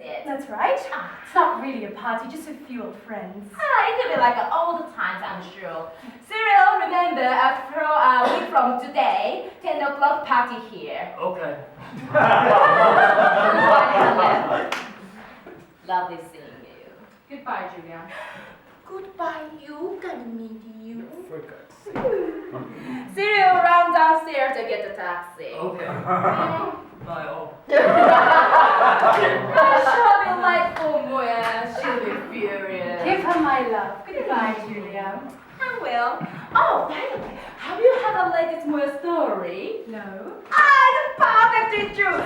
it? That's right. It's not really a party, just a few old friends. It could be like all the times, I'm sure. Cyril, remember, after a week from today, 10 o'clock party here. Okay. Lovely seeing you. Goodbye, Julia. Goodbye, you. Gonna meet you. For God's sake. Cyril, run downstairs to get the taxi. Okay. Bye all. I shall be late for Moya. She'll be furious. Give her my love. Goodbye, Julia. I will. Oh, by the way, have you heard the latest Moya story? No. It's perfectly true. I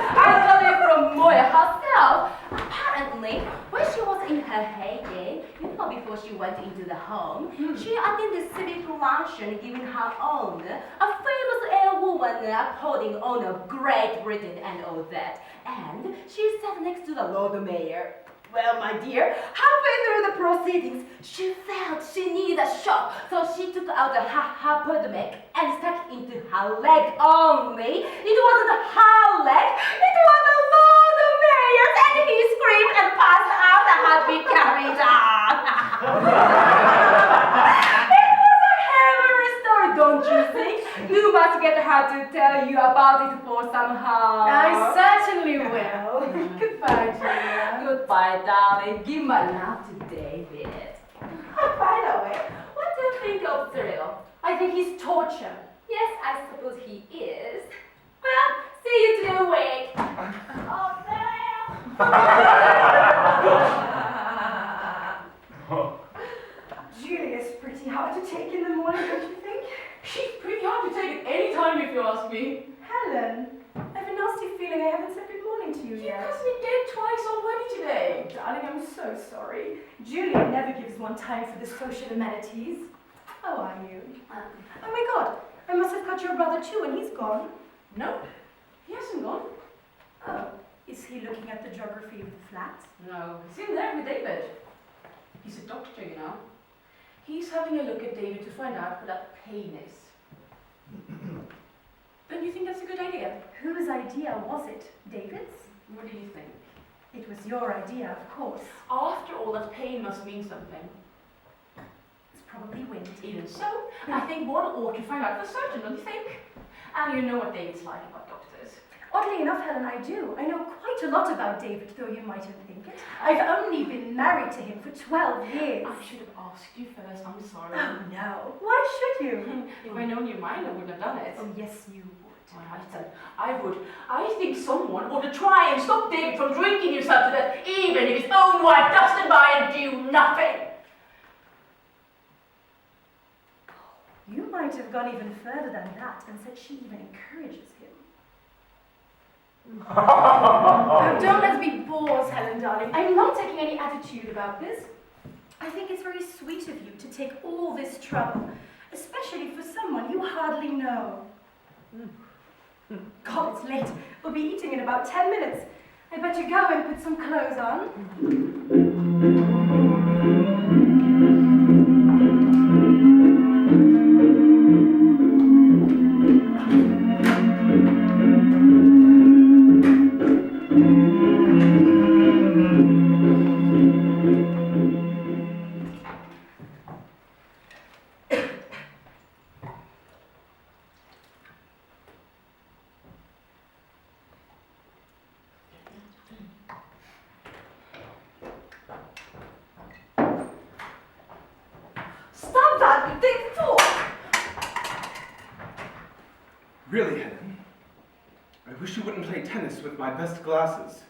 got it from Moya herself. Apparently, when she was in her heyday, before she went into the home, she attended civic luncheon given her own, a famous airwoman upholding honor of Great Britain and all that. And she sat next to the Lord Mayor. Well, my dear, halfway through the proceedings, she felt she needed a shot, so she took out her pandemic and stuck it into her leg only. It wasn't her leg, it was the Lord Mayor's, and he screamed and passed out and had to be carried out. It was a heavenly story, don't you think? You must get her to tell you about it for somehow. I certainly will. Goodbye, Julia. Goodbye, darling. Give my love to David. By the way, what do you think of Cyril? I think he's torture. Yes, I suppose he is. Well, see you today, Wake. Oh, Julia's pretty hard to take in the morning, don't you think? She's pretty hard to take at any time if you ask me. Helen, I've a nasty feeling I haven't said good morning to you You yet. cussed me dead twice already today. Darling, I'm so sorry. Julia never gives one time for the social amenities. How are you? Oh my God, I must have cut your brother too and he's gone. No, he hasn't gone. Oh, is he looking at the geography of the flat? No, he's in there with David. He's a doctor, you know. He's having a look at David to find out what that pain is. Don't you think that's a good idea? Whose idea was it? David's? What do you think? It was your idea, of course. After all, that pain must mean something. It's probably wind. Even so, I think one ought to find out for certain, don't you think? And you know what David's like about doctors. Oddly enough, Helen, I do. I know quite a lot about David, though you mightn't think it. I've only been married to him for 12 years. I should have asked you first, I'm sorry. Oh, no. Why should you? If I'd known your mind, I wouldn't have done it. Oh, yes, you would. All right, then. I would. I think someone ought to try and stop David from drinking himself to death, even if his own wife does stand by and do nothing. You might have gone even further than that and said she even encourages him. Oh, don't let's be bores, Helen, darling. I'm not taking any attitude about this. I think it's very sweet of you to take all this trouble, especially for someone you hardly know. God, it's late. We'll be eating in about 10 minutes. I better go and put some clothes on. Really, Helen? I wish you wouldn't play tennis with my best glasses.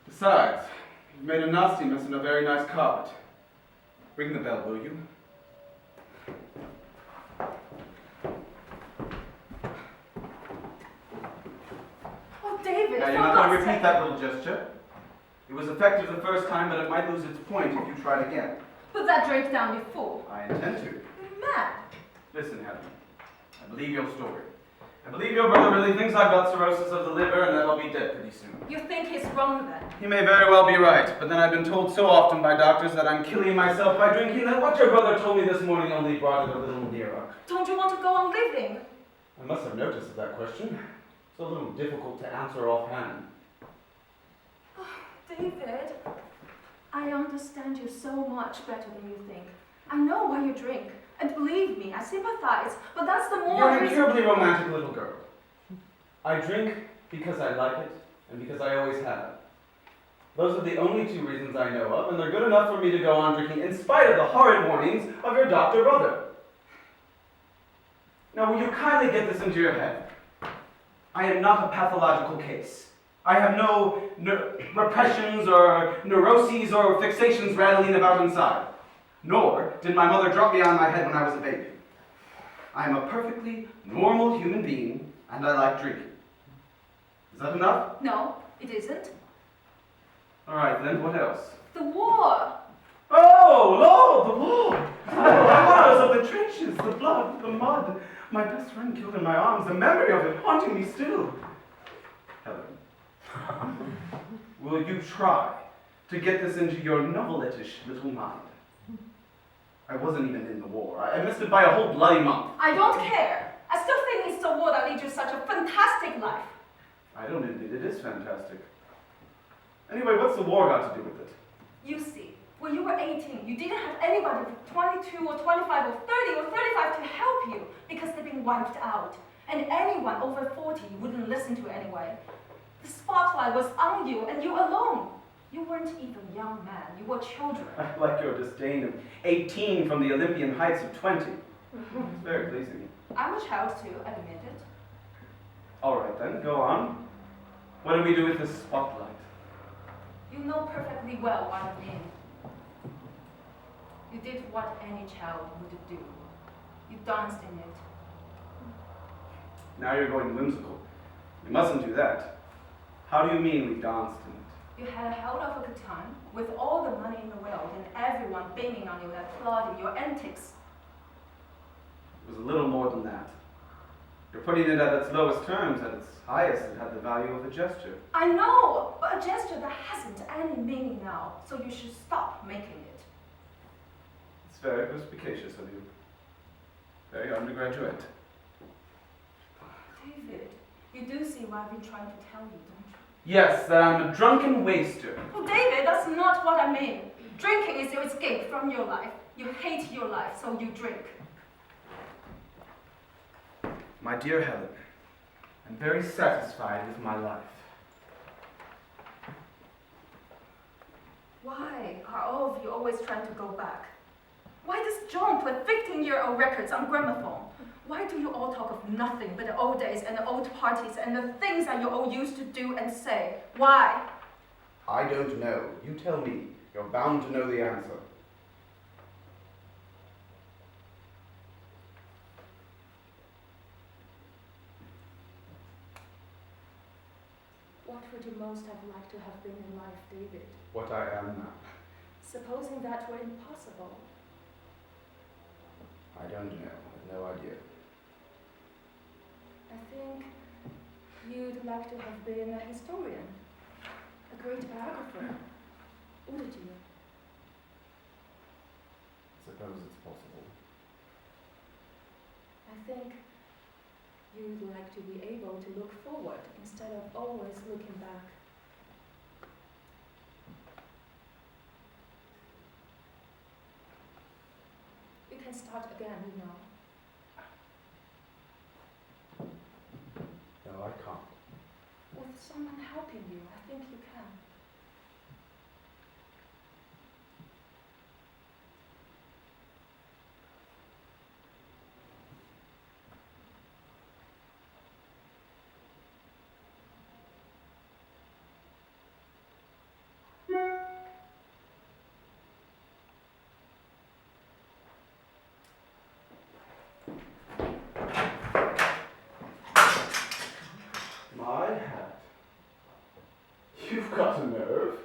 Besides, you've made a nasty mess in a very nice carpet. Ring the bell, will you? Oh, David, Now, you're not going to repeat that little gesture. It was effective the first time, but it might lose its point if you try it again. Put that drink down, you fool. I intend to. Mad. Listen, Helen. I believe your story. I believe your brother really thinks I've got cirrhosis of the liver and that I'll be dead pretty soon. You think he's wrong then? He may very well be right, but then I've been told so often by doctors that I'm killing myself by drinking that what your brother told me this morning only brought it a little nearer. Don't you want to go on living? I must have notice of that question. It's a little difficult to answer offhand. David, I understand you so much better than you think. I know why you drink. And believe me, I sympathize, but that's the more You're an reason- incurably romantic little girl. I drink because I like it, and because I always have. Those are the only two reasons I know of, and they're good enough for me to go on drinking in spite of the horrid warnings of your doctor brother. Now, will you kindly get this into your head? I am not a pathological case. I have no repressions or neuroses or fixations rattling about inside. Nor did my mother drop me on my head when I was a baby. I am a perfectly normal human being, and I like drinking. Is that enough? No, it isn't. All right, then, what else? The war. Oh, Lord, the war! The horrors of the trenches, the blood, the mud. My best friend killed in my arms, the memory of it haunting me still. Helen, will you try to get this into your novelette-ish little mind? I wasn't even in the war. I missed it by a whole bloody month. I don't care. I still think it's the war that leads you such a fantastic life. I don't admit it is fantastic. Anyway, what's the war got to do with it? You see, when you were 18, you didn't have anybody with 22 or 25 or 30 or 35 to help you because they've been wiped out. And anyone over 40 you wouldn't listen to anyway. The spotlight was on you and you alone. You weren't even young men, you were children. I like your disdain of 18 from the Olympian heights of 20. It's very pleasing. I'm a child too, admit it. All right then, go on. What do we do with this spotlight? You know perfectly well what I mean. You did what any child would do. You danced in it. Now you're going whimsical. You mustn't do that. How do you mean we danced in it? You had a hell of a good time, with all the money in the world and everyone beaming on you and applauding your antics. It was a little more than that. You're putting it at its lowest terms. At its highest, it had the value of a gesture. I know, but a gesture that hasn't any meaning now, so you should stop making it. It's very perspicacious of you. Very undergraduate. David, you do see what I've been trying to tell you, don't you? Yes, that I'm a drunken waster. Oh, David, that's not what I mean. Drinking is your escape from your life. You hate your life, so you drink. My dear Helen, I'm very satisfied with my life. Why are all of you always trying to go back? Why does John play 15-year-old records on gramophone? Why do you all talk of nothing but the old days and the old parties and the things that you all used to do and say? Why? I don't know. You tell me. You're bound to know the answer. What would you most have liked to have been in life, David? What I am now. Supposing that were impossible. I don't know. I have no idea. I think you'd like to have been a historian, a great biographer, wouldn't you? Suppose it's possible. I think you'd like to be able to look forward instead of always looking back. You can start again, you know. No, I can't. With someone helping you, I think you can. My hat. You've got a nerve.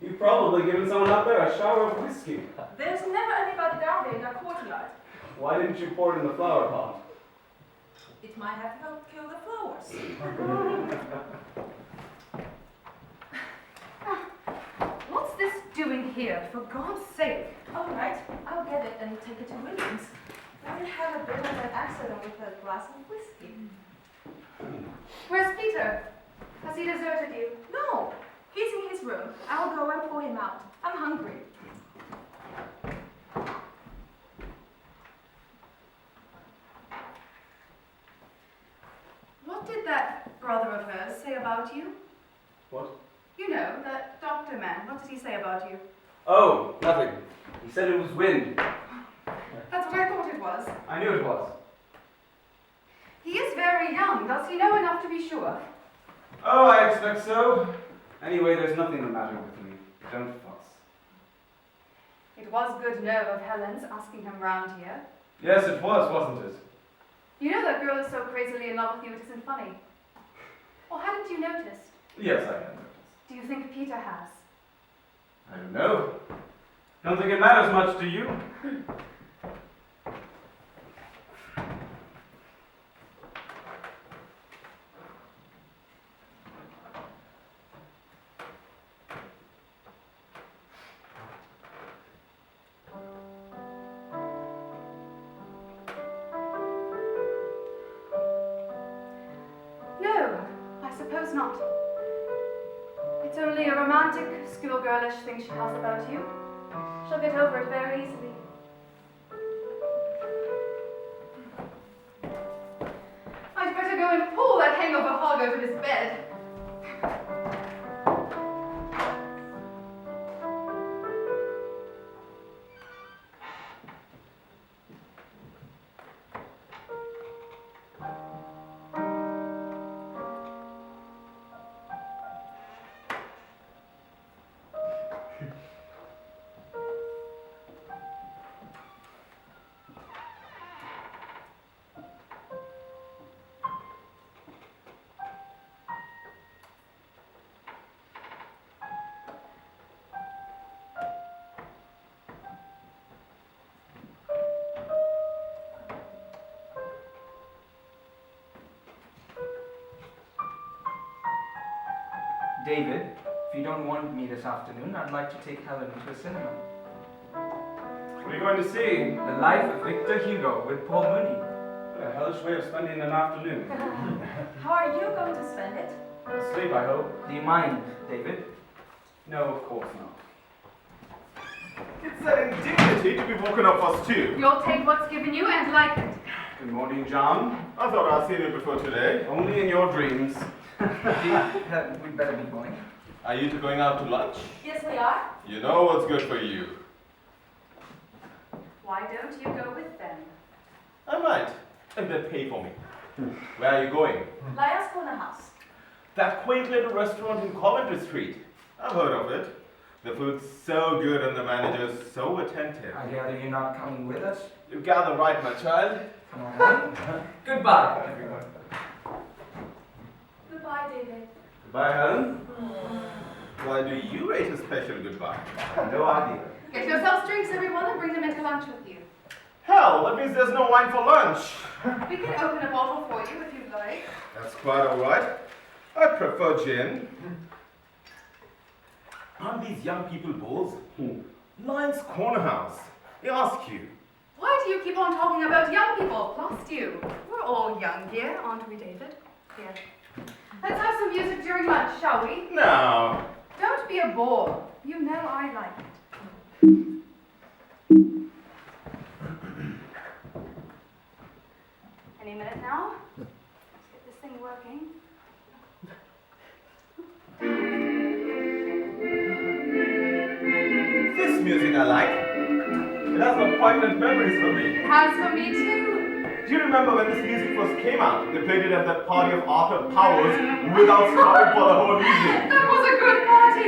You've probably given someone out there a shower of whiskey. There's never anybody down there in that courtyard. Why didn't you pour it in the flower pot? It might have helped kill the flowers. What's this doing here, for God's sake? All right, I'll get it and take it to Williams. I did have a bit of an accident with a glass of whiskey. Where's Peter? Has he deserted you? No, he's in his room. room. I'll go and pour him out. I'm hungry. What did that brother of hers say about you? What? You know, that doctor man. What did he say about you? Oh, nothing. He said it was wind. That's what I thought it was. I knew it was. He is very young. Does he know enough to be sure? Oh, I expect so. Anyway, there's nothing the matter with me. Don't fuss. It was good nerve of Helen's asking him round here. Yes, it was, wasn't it? You know that girl is so crazily in love with you it isn't funny. Or hadn't you noticed? Yes, I have noticed. Do you think Peter has? I don't know. Don't think it matters much to you. No, I suppose not. It's only a romantic, schoolgirlish thing she has about you. She'll get over it very easily. I'd better go and pull that hangover hog out of his bed. David, if you don't want me this afternoon, I'd like to take Helen to a cinema. What are you going to see? The Life of Victor Hugo with Paul Mooney. What a hellish way of spending an afternoon. How are you going to spend it? Asleep, I hope. Do you mind, David? No, of course not. It's an indignity to be woken up first too. You'll take what's given you and like it. Good morning, John. I thought I'd seen you before today. Only in your dreams. We'd better be going. Are you two going out to lunch? Yes, we are. You know what's good for you. Why don't you go with them? I might, if they pay for me. Where are you going? Lia's Corner House. That quaint little restaurant in Coventry Street. I've heard of it. The food's so good and the manager's so attentive. I gather you're not coming with us? You gather right, my child. Come on. Goodbye, everyone. Goodbye, David. Goodbye, Helen. Why do you rate a special goodbye? No idea. Get yourselves drinks, everyone, and bring them into lunch with you. Hell, that means there's no wine for lunch. We can open a bottle for you if you'd like. That's quite all right. I prefer gin. Aren't these young people bores? Lion's Corner House. They ask you. Why do you keep on talking about young people? Lost you. We're all young here, aren't we, David? Here. Let's have some music during lunch, shall we? No. Don't be a bore. You know I like it. Any minute now? Let's get this thing working. This music I like. It has some poignant memories for me. It has for me too. Do you remember when this music first came out? They played it at that party of Arthur Powers without stopping for the whole evening. That was a good party.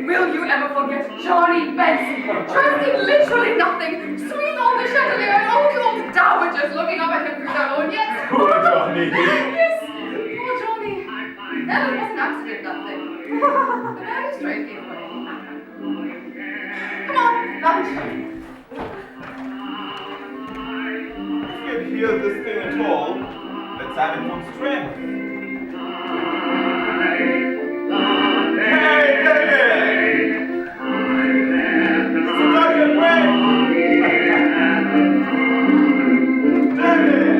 Will you ever forget Johnny Benson? Trusting literally nothing. Sweet on the chandelier and all the old dowagers looking up at him through their own yes. Poor Johnny. Yes, poor Johnny. That was an accident, that thing. The magistrate gave way. Come on, lunch. If you hear this thing at all, let's have it from strength. Hey, David! You forgot your break! David!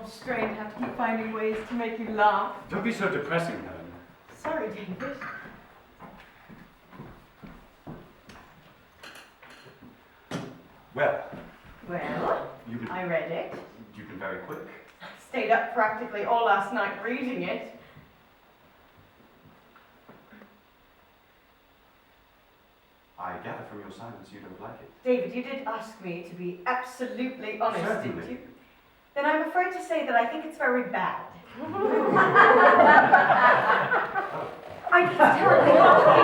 awful strain to have to keep finding ways to make you laugh. Don't be so depressing, Helen. Sorry, David. Well, Well, you've been, I read it. you've been very quick. Stayed up practically all last night reading it. I gather from your silence you don't like it. David, you did ask me to be absolutely honest, Certainly. didn't you? Then I'm afraid to say that I think it's very bad. I just tell you,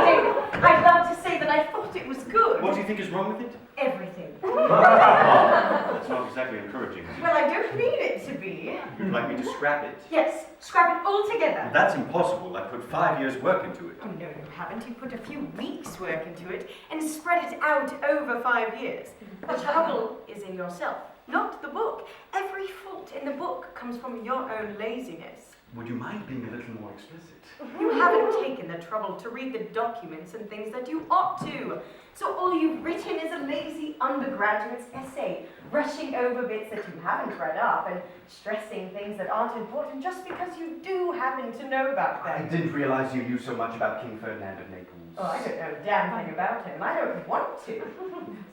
David, I'd love to say that I thought it was good. What do you think is wrong with it? Everything. That's not exactly encouraging. is it? Well, I don't need it to be. You'd like me to scrap it? Yes, scrap it all together. That's impossible. I put 5 years' work into it. Oh, no, you haven't. You put a few weeks' work into it and spread it out over 5 years. The trouble is in yourself, not the book. Every fault in the book comes from your own laziness. Would you mind being a little more explicit? You haven't taken the trouble to read the documents and things that you ought to. So all you've written is a lazy undergraduate's essay, rushing over bits that you haven't read up and stressing things that aren't important just because you do happen to know about I them. didn't realize you knew so much about King Ferdinand of Naples. Oh, I don't know a damn thing about him. I don't want to. He's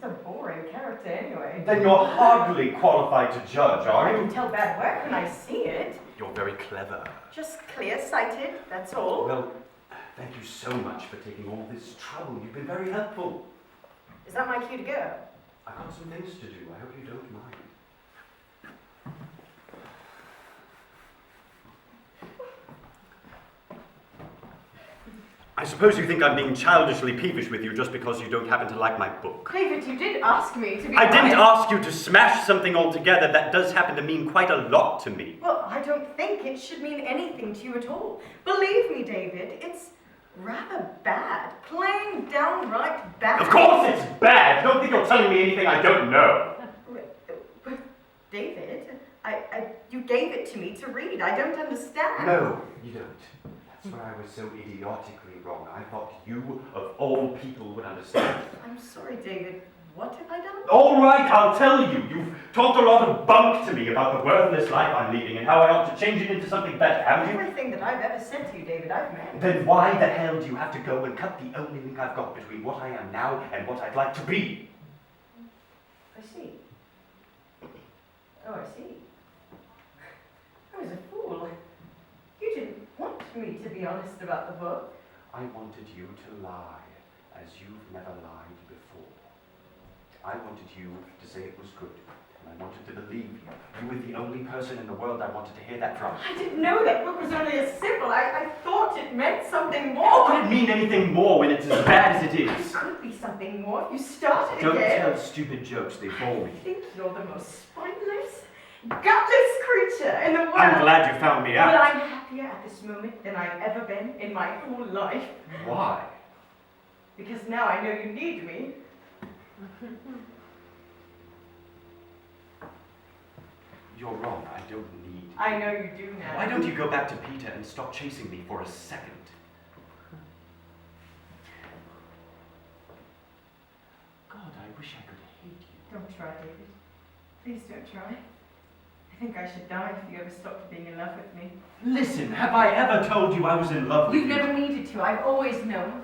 a boring character anyway. Then you're hardly qualified to judge, I are can you? tell bad work when I see it. You're very clever. Just clear-sighted, that's all. Well, thank you so much for taking all this trouble. You've been very helpful. Is that my cue to go? I've got some things to do. I hope you don't mind. I suppose you think I'm being childishly peevish with you just because you don't happen to like my book. David, you did ask me to be I didn't honest. ask you to smash something altogether that does happen to mean quite a lot to me. Well, I don't think it should mean anything to you at all. Believe me, David, it's rather bad. Plain downright bad. Of course it's bad! Don't think you're telling me anything I don't know. David, you gave it to me to read. I don't understand. No, you don't. That's where I was so idiotically wrong. I thought you, of all people, would understand. I'm sorry, David. What have I done? All right, I'll tell you. You've talked a lot of bunk to me about the worthless life I'm leading and how I ought to change it into something better, haven't you? Everything that I've ever said to you, David, I've meant. Then why the hell do you have to go and cut the only link I've got between what I am now and what I'd like to be? I see. Oh, I see. I was a fool. You didn't want me to be honest about the book. I wanted you to lie as you've never lied before. I wanted you to say it was good, and I wanted to believe you. You were the only person in the world I wanted to hear that from. I didn't know that book was only a symbol. I thought it meant something How more. could it mean anything more when it's as bad as it It is? could be something more if you started Don't again. tell stupid jokes, they bore me. I think you're the most spineless, gutless creature in the world. I'm glad you found me But out. I'm happier at this moment than I've ever been in my whole life. Why? Because now I know you need me. You're wrong, I don't need. I know you do now. Why don't you go back to Peter and stop chasing me for a second? God, I wish I could hate you. Don't try, David. Please don't try. I think I should die if you ever stopped being in love with me. Listen, have I ever told you I was in love with You've you? never needed to. I've always known.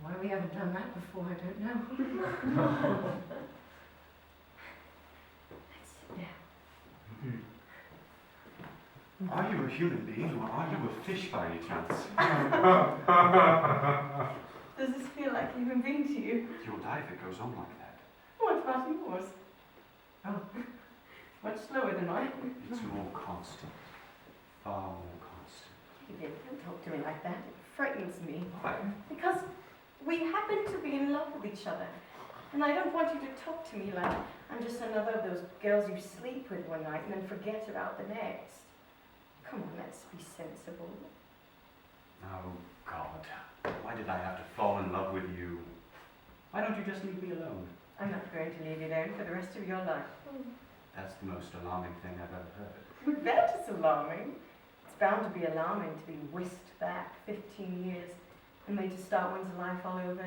Why we haven't done that before, I don't know. Let's sit down. Are you a human being or are you a fish by any chance? Does this feel like a human being to you? Your diver goes on like that. What about yours? Oh, much slower than mine. It's more constant. Far more constant. David, don't talk to me like that. It frightens me. Why? Because we happen to be in love with each other. And I don't want you to talk to me like I'm just another of those girls you sleep with one night and then forget about the next. Come on, let's be sensible. Oh, God. Why did I have to fall in love with you? Why don't you just leave me alone? I'm not going to leave you alone for the rest of your life. That's the most alarming thing I've ever heard. That is alarming. It's bound to be alarming to be whisked back 15 years and made to start one's life all over again.